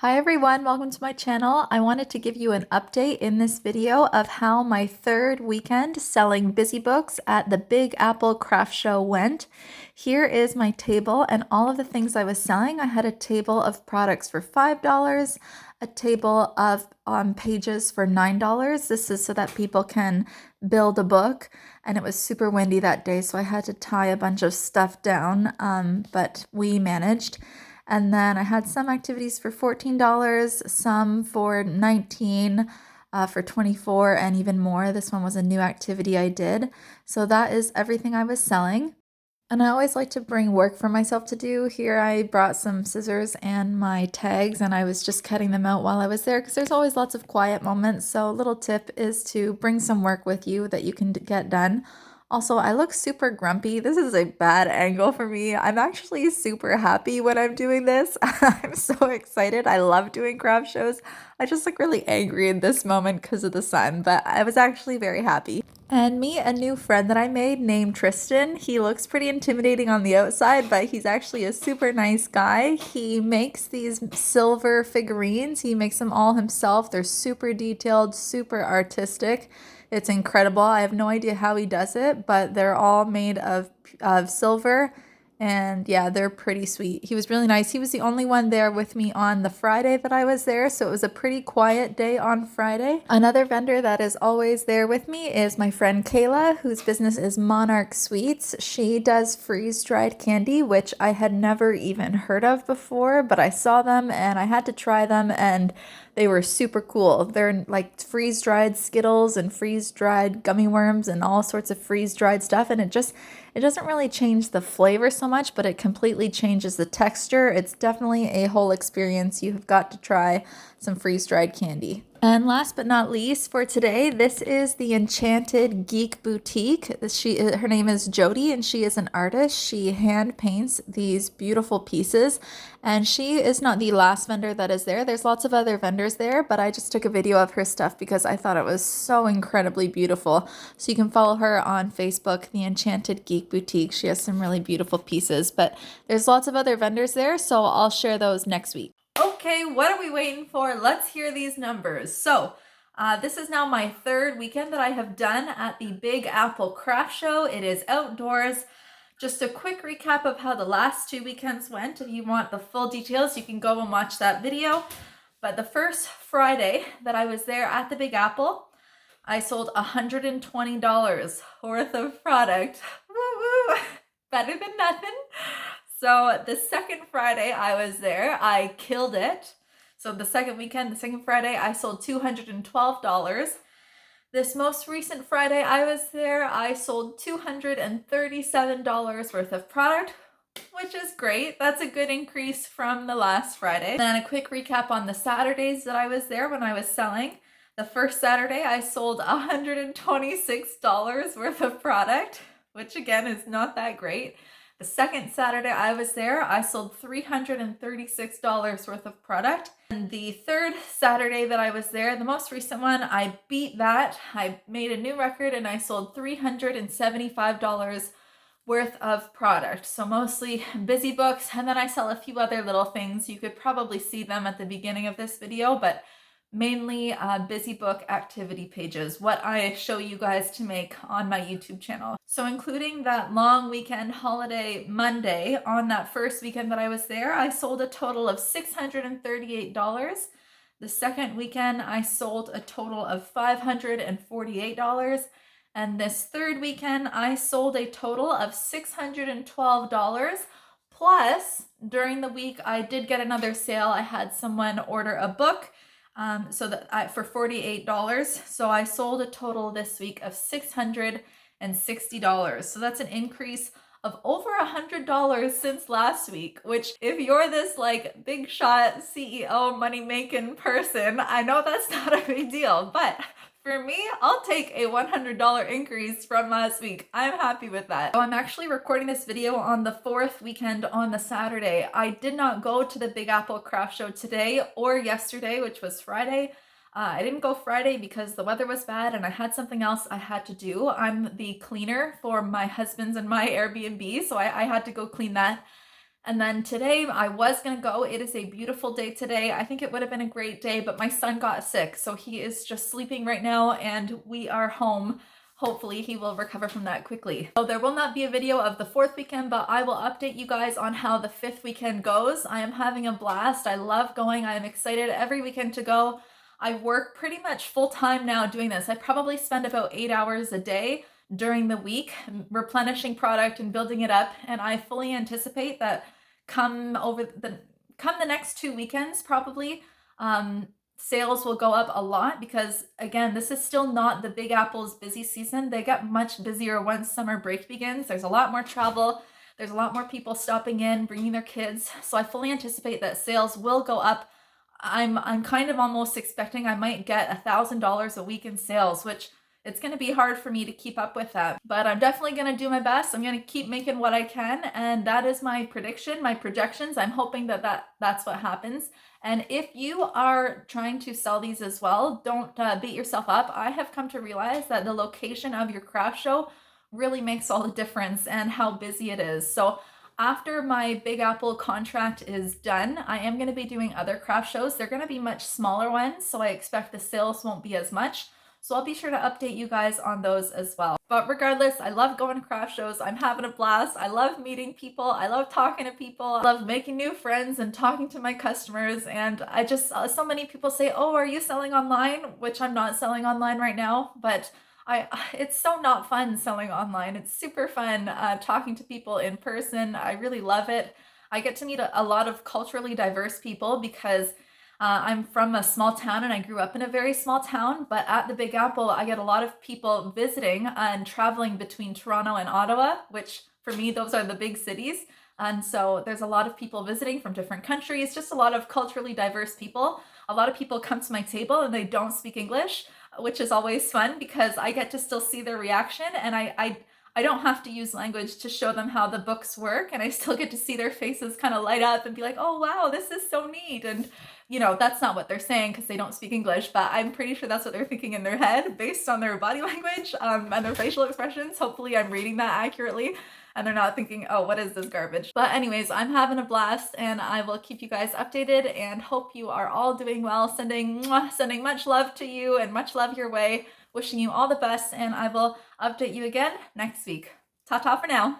Hi everyone, welcome to my channel. I wanted to give you an update in this video of how my third weekend selling busy books at the Big Apple Craft Show went. Here is my table and all of the things I was selling. I had a table of products for $5, a table of pages for $9. This is so that people can build a book, and it was super windy that day, so I had to tie a bunch of stuff down, but we managed. And then I had some activities for $14, some for $19, for $24, and even more. This one was a new activity I did. So that is everything I was selling. And I always like to bring work for myself to do. Here I brought some scissors and my tags, and I was just cutting them out while I was there because there's always lots of quiet moments. So a little tip is to bring some work with you that you can get done. Also, I look super grumpy. This is a bad angle for me. I'm actually super happy when I'm doing this. I'm so excited. I love doing craft shows. I just look really angry in this moment because of the sun, but I was actually very happy. And meet a new friend that I made named Tristan. He looks pretty intimidating on the outside, but he's actually a super nice guy. He makes these silver figurines. He makes them all himself. They're super detailed, super artistic. It's incredible. I have no idea how he does it, but they're all made of silver. And yeah, they're pretty sweet. He was really nice. He was the only one there with me on the Friday that I was there, so it was a pretty quiet day on Friday. Another vendor that is always there with me is my friend Kayla, whose business is Monarch Sweets. She does freeze-dried candy, which I had never even heard of before, but I saw them and I had to try them, and they were super cool. They're like freeze-dried Skittles and freeze-dried gummy worms and all sorts of freeze-dried stuff, and it doesn't really change the flavor so much, but it completely changes the texture. It's definitely a whole experience. You have got to try some freeze-dried candy. And last but not least for today, this is the Enchanted Geek Boutique. Her name is Jody, and she is an artist. She hand paints these beautiful pieces, and she is not the last vendor that is there. There's lots of other vendors there, but I just took a video of her stuff because I thought it was so incredibly beautiful. So you can follow her on Facebook, the Enchanted Geek Boutique. She has some really beautiful pieces, but there's lots of other vendors there, so I'll share those next week. Okay, what are we waiting for? Let's hear these numbers. So this is now my third weekend that I have done at the Big Apple Craft Show. It is outdoors. Just a quick recap of how the last 2 weekends went. If you want the full details, you can go and watch that video. But the first Friday that I was there at the Big Apple, I sold $120 worth of product. Woo-woo! Better than nothing. So the second Friday I was there, I killed it. So the second weekend, the second Friday, I sold $212. This most recent Friday I was there, I sold $237 worth of product, which is great. That's a good increase from the last Friday. Then a quick recap on the Saturdays that I was there when I was selling. The first Saturday I sold $126 worth of product, which again is not that great. The second Saturday I was there, I sold $336 worth of product. And the third Saturday that I was there, the most recent one, I beat that. I made a new record and I sold $375 worth of product. So mostly busy books, and then I sell a few other little things. You could probably see them at the beginning of this video, but mainly busy book activity pages, what I show you guys to make on my YouTube channel. So including that long weekend holiday Monday, on that first weekend that I was there, I sold a total of $638. The second weekend, I sold a total of $548. And this third weekend, I sold a total of $612. Plus, during the week, I did get another sale. I had someone order a book for $48. So I sold a total this week of $660. So that's an increase of over $100 since last week, which if you're this like big shot CEO money making person, I know that's not a big deal, but for me, I'll take a $100 increase from last week. I'm happy with that. So I'm actually recording this video on the fourth weekend on the Saturday. I did not go to the Big Apple Craft Show today or yesterday, which was Friday. I didn't go Friday because the weather was bad and I had something else I had to do. I'm the cleaner for my husband's and my Airbnb, so I had to go clean that. And then today I was gonna go. It is a beautiful day today. I think it would have been a great day, but my son got sick, so he is just sleeping right now and we are home. Hopefully he will recover from that quickly. So there will not be a video of the 4th weekend, but I will update you guys on how the 5th weekend goes. I am having a blast. I love going. I am excited every weekend to go. I work pretty much full time now doing this. I probably spend about 8 hours a day during the week replenishing product and building it up, and I fully anticipate that come the next 2 weekends probably, sales will go up a lot because again, this is still not the Big Apple's busy season. They get much busier once summer break begins. There's a lot more travel. There's a lot more people stopping in, bringing their kids. So I fully anticipate that sales will go up. I'm kind of almost expecting I might get $1,000 a week in sales, which it's going to be hard for me to keep up with that. But I'm definitely going to do my best. I'm going to keep making what I can, and that is my prediction, my projections. I'm hoping that's what happens. And if you are trying to sell these as well, don't beat yourself up. I have come to realize that the location of your craft show really makes all the difference and how busy it is. So after my Big Apple contract is done, I am going to be doing other craft shows. They're going to be much smaller ones, so I expect the sales won't be as much. So I'll be sure to update you guys on those as well. But regardless, I love going to craft shows. I'm having a blast. I love meeting people. I love talking to people. I love making new friends and talking to my customers. And I just, so many people say, oh, are you selling online? Which I'm not selling online right now, but it's so not fun selling online. It's super fun talking to people in person. I really love it. I get to meet a lot of culturally diverse people because I'm from a small town and I grew up in a very small town, but at the Big Apple, I get a lot of people visiting and traveling between Toronto and Ottawa, which for me, those are the big cities. And so there's a lot of people visiting from different countries, just a lot of culturally diverse people. A lot of people come to my table and they don't speak English, which is always fun because I get to still see their reaction, and I don't have to use language to show them how the books work, and I still get to see their faces kind of light up and be like, oh wow, this is so neat. And you know, that's not what they're saying because they don't speak English, but I'm pretty sure that's what they're thinking in their head based on their body language and their facial expressions. Hopefully I'm reading that accurately and they're not thinking, oh, what is this garbage? But anyways, I'm having a blast and I will keep you guys updated and hope you are all doing well. Sending much love to you and much love your way. Wishing you all the best, and I will update you again next week. Ta-ta for now.